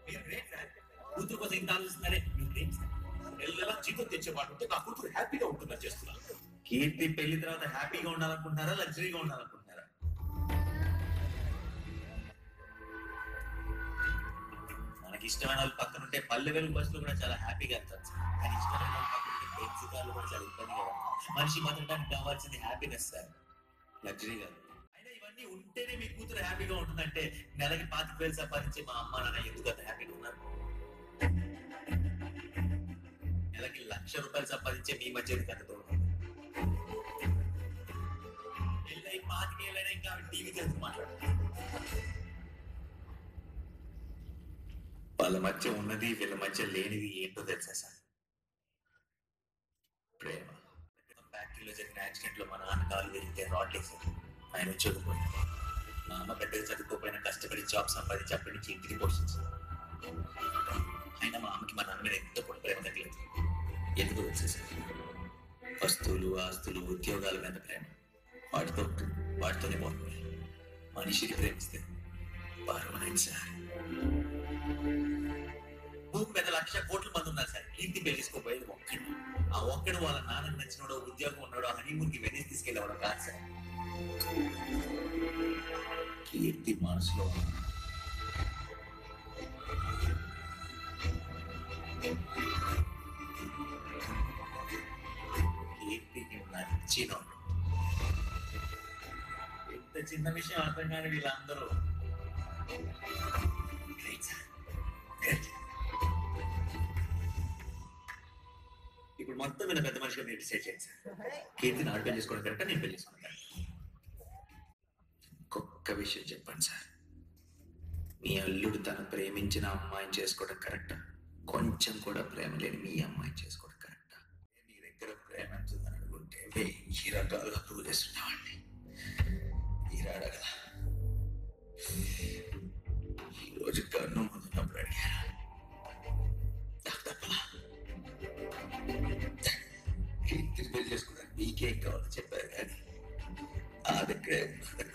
మీరు great sir. కూతురు కోసం ఇంత ఆలోచిస్తున్నారే, మీరు గ్రేట్ సార్. నెల జీతం తెచ్చేవాడు ఉంటే నా కూతురు హ్యాపీగా ఉంటుందా చేస్తున్నాను. కీర్తి పెళ్లి తర్వాత హ్యాపీగా ఉండాలనుకుంటున్నారా, లగ్జరీగా ఉండాలనుకుంటున్నారా? మనకి ఇష్టమైన వాళ్ళు పక్కన ఉంటే పల్లె వెలుగు బస్సులో కూడా చాలా హ్యాపీగా వెళ్తారు సార్. కానీ ఇష్టమైన వాళ్ళు పక్కన ఉంటే బెంచ్ కార్లు కూడా చాలా ఇబ్బందిగా ఉంటారు. మనిషి బతకడానికి కావాల్సింది హ్యాపీనెస్ సార్, లగ్జరీ కాదు. అయినా ఇవన్నీ ఉంటేనే మీ కూతురు హ్యాపీగా ఉంటుందంటే నెలకి 25,000 సంపాదించే మా అమ్మ నాన్న ఎందుకు అంత హ్యాపీగా ఉన్నారు? నెలకి ₹1,00,000 సంపాదించే మీ మధ్య కథతో పెళ్ళై 25 ఏళ్ళైనా ఇంకా టీవీ తెలుసు మాట్లాడుతున్నారు. వాళ్ళ మధ్య ఉన్నది వీళ్ళ మధ్య లేనిది ఏంటో తెలుసా సార్? ప్రేమ. ఫ్యాక్టరీలో జరిగిన యాక్సిడెంట్ లో మా నాన్న కాలు విరిగితే రాడ్ వేసారు. ఆయన ఉద్యోగపోయారు. మా అమ్మ పెద్దగా చదువుకోపోయినా కష్టపడి జాబ్ సంపాదించి అప్పటి నుంచి ఇంటికి పోషించారు. అయినా మా అమ్మకి మా నాన్న మీద ఎంతో కూడా ప్రేమ తగ్గలేదు. ఎందుకు తెలుసా సార్? వస్తువులు, ఆస్తులు, ఉద్యోగాల మీద ప్రేమ. వాటితోనే పోతుంది. మనిషిని ప్రేమిస్తే పర్వాలేదు సార్. భూమి మీద 1,00,000 కోట్ల మంది ఉన్నారు సార్. కీర్తి పెళ్లిసుకోపోయేది ఒక్కడు. ఆ ఒక్కడు వాళ్ళ నాన్నకు నచ్చినోడో, ఉద్యోగం ఉన్నాడో హనీమూన్ కి వెనీస్ తీసుకెళ్ళేవాడు కాదు సార్. కీర్తి మనసులో కీర్తికి నచ్చినోడు. ఇంత చిన్న విషయం అర్థం కాని వీళ్ళందరూ ఇప్పుడు మొత్తం మీద పెద్ద మనిషిగా మీరు డిసైడ్ చేయండి సార్. కీర్తిని ఆడ పెళ్లి చేసుకోవడం కరెక్టా, నేను పెళ్లి చేసుకోవడం కరెక్టా? ఒక్క విషయం చెప్పండి సార్. మీ అల్లుడు తను ప్రేమించిన అమ్మాయిని చేసుకోవడం కరెక్టా? కొంచెం కూడా ప్రేమ లేని మీ అమ్మాయిని చేసుకోవడం కరెక్టా? మీ దగ్గర ప్రేమ ఉంటుందని అనుకుంటే 1000 రకాలుగా ప్రూవ్ చేస్తుండేవాడిని. మీరు అడగల. ఈరోజు కన్ను ముందున్నప్పుడు అడిగారు. కీర్తిని పెళ్లి చేసుకోవడానికి మీకేం కావాలో చెప్పారు కానీ ఆ దగ్గరే ఉన్నారు.